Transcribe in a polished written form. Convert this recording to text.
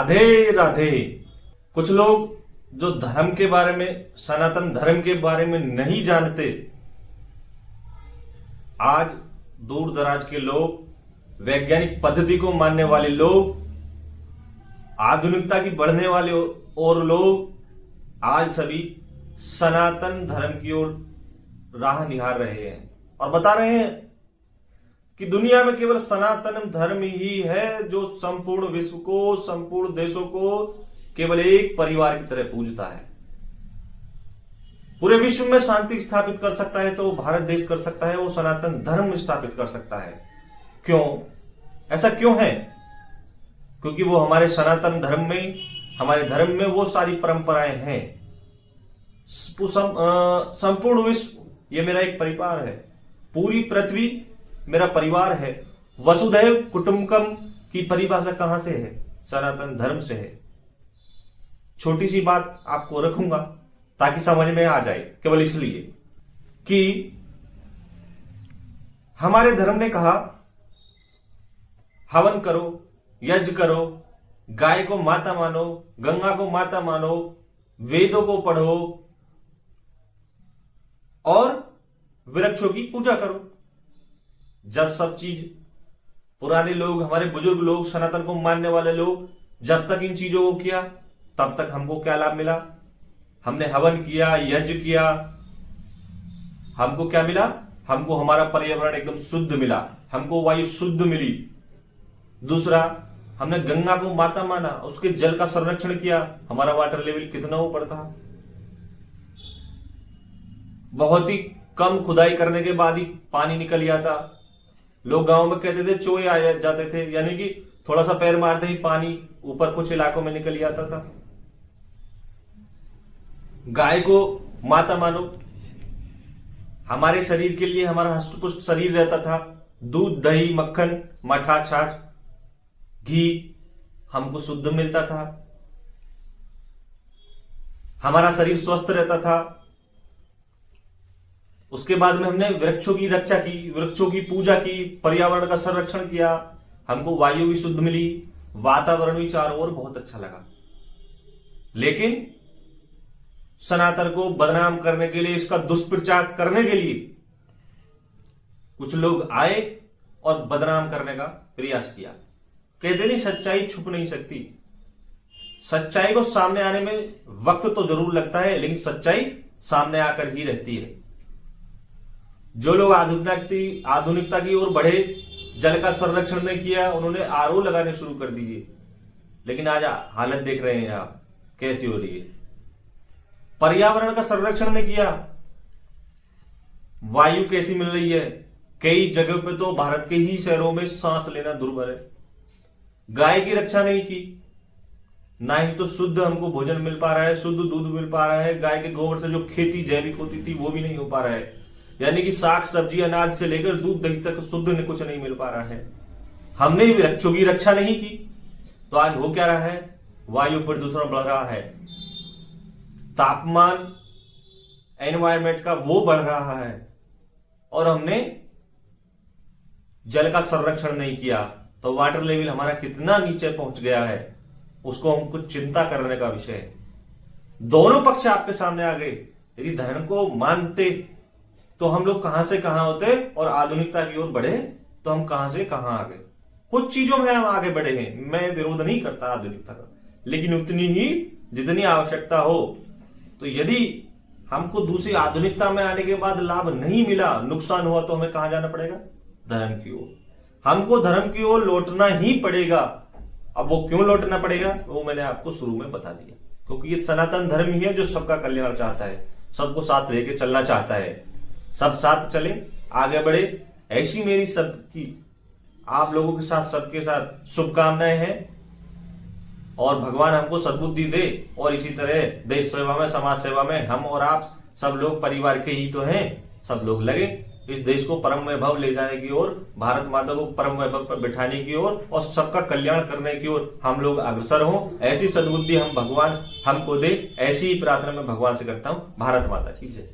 राधे राधे। कुछ लोग जो धर्म के बारे में, सनातन धर्म के बारे में नहीं जानते, आज दूर दराज के लोग, वैज्ञानिक पद्धति को मानने वाले लोग, आधुनिकता की बढ़ने वाले और लोग आज सभी सनातन धर्म की ओर राह निहार रहे हैं और बता रहे हैं कि दुनिया में केवल सनातन धर्म ही है जो संपूर्ण विश्व को, संपूर्ण देशों को केवल एक परिवार की तरह पूजता है। पूरे विश्व में शांति स्थापित कर सकता है तो भारत देश कर सकता है, वो सनातन धर्म स्थापित कर सकता है। क्यों? ऐसा क्यों है? क्योंकि वो हमारे सनातन धर्म में, हमारे धर्म में वो सारी परंपराएं हैं। संपूर्ण विश्व ये मेरा एक परिवार है, पूरी पृथ्वी मेरा परिवार है। वसुधैव कुटुंबकम की परिभाषा कहां से है? सनातन धर्म से है। छोटी सी बात आपको रखूंगा ताकि समझ में आ जाए, केवल इसलिए कि हमारे धर्म ने कहा हवन करो, यज्ञ करो, गाय को माता मानो, गंगा को माता मानो, वेदों को पढ़ो और वृक्षों की पूजा करो। जब सब चीज पुराने लोग, हमारे बुजुर्ग लोग, सनातन को मानने वाले लोग जब तक इन चीजों को किया, तब तक हमको क्या लाभ मिला? हमने हवन किया, यज्ञ किया, हमको क्या मिला? हमको हमारा पर्यावरण एकदम शुद्ध मिला, हमको वायु शुद्ध मिली। दूसरा, हमने गंगा को माता माना, उसके जल का संरक्षण किया, हमारा वाटर लेवल कितना ऊपर था। बहुत ही कम खुदाई करने के बाद ही पानी निकल जाता। लोग गांव में कहते थे चोए आ जाते थे, यानी कि थोड़ा सा पैर मारते ही पानी ऊपर कुछ इलाकों में निकल जाता था। गाय को माता मानो, हमारे शरीर के लिए, हमारा हष्टपुष्ट शरीर रहता था। दूध, दही, मक्खन, मठा, छाछ, घी हमको शुद्ध मिलता था, हमारा शरीर स्वस्थ रहता था। उसके बाद में हमने वृक्षों की रक्षा की, वृक्षों की पूजा की, पर्यावरण का संरक्षण किया, हमको वायु भी शुद्ध मिली, वातावरण भी चारों ओर बहुत अच्छा लगा। लेकिन सनातन को बदनाम करने के लिए, इसका दुष्प्रचार करने के लिए कुछ लोग आए और बदनाम करने का प्रयास किया। कहते नहीं सच्चाई छुप नहीं सकती। सच्चाई को सामने आने में वक्त तो जरूर लगता है, लेकिन सच्चाई सामने आकर ही रहती है। जो लोग आधुनिकता की ओर बढ़े, जल का संरक्षण नहीं किया, उन्होंने आरओ लगाने शुरू कर दिए। लेकिन आज हालत देख रहे हैं आप कैसी हो रही है। पर्यावरण का संरक्षण नहीं किया, वायु कैसी मिल रही है। कई जगह पे तो भारत के ही शहरों में सांस लेना दुर्भर है। गाय की रक्षा नहीं की, ना ही तो शुद्ध हमको भोजन मिल पा रहा है, शुद्ध दूध मिल पा रहा है। गाय के गोबर से जो खेती जैविक होती थी वो भी नहीं हो पा रहा है, यानी कि साग सब्जी अनाज से लेकर दूध दही तक शुद्ध कुछ नहीं मिल पा रहा है। हमने वृक्षों की रक्षा नहीं की तो आज हो क्या रहा है? वायु प्रदूषण बढ़ रहा है, तापमान एनवायरमेंट का वो बढ़ रहा है, और हमने जल का संरक्षण नहीं किया तो वाटर लेवल हमारा कितना नीचे पहुंच गया है, उसको हमको चिंता करने का विषय है। दोनों पक्ष आपके सामने आ गए। यदि धर्म को मानते तो हम लोग कहां से कहां होते, और आधुनिकता की ओर बढ़े तो हम कहां से कहां आ गए। कुछ चीजों में हम आगे बढ़े हैं, मैं विरोध नहीं करता आधुनिकता का, लेकिन उतनी ही जितनी आवश्यकता हो। तो यदि हमको दूसरी आधुनिकता में आने के बाद लाभ नहीं मिला, नुकसान हुआ, तो हमें कहां जाना पड़ेगा? धर्म की ओर। हमको धर्म की ओर लौटना ही पड़ेगा। अब वो क्यों लौटना पड़ेगा वो मैंने आपको शुरू में बता दिया। क्योंकि ये सनातन धर्म ही है जो सबका कल्याण चाहता है, सबको साथ लेके चलना चाहता है। सब साथ चले, आगे बढ़े, ऐसी मेरी सबकी आप लोगों के साथ, सबके साथ शुभकामनाएं हैं। और भगवान हमको सद्बुद्धि दे, और इसी तरह देश सेवा में, समाज सेवा में हम और आप सब लोग परिवार के ही तो हैं, सब लोग लगे इस देश को परम वैभव ले जाने की ओर, भारत माता को परम वैभव पर बिठाने की ओर, और सबका कल्याण करने की ओर हम लोग अग्रसर हों। ऐसी सद्बुद्धि हम भगवान हमको दे, ऐसी ही प्रार्थना मैं भगवान से करता हूं। भारत माता की जय।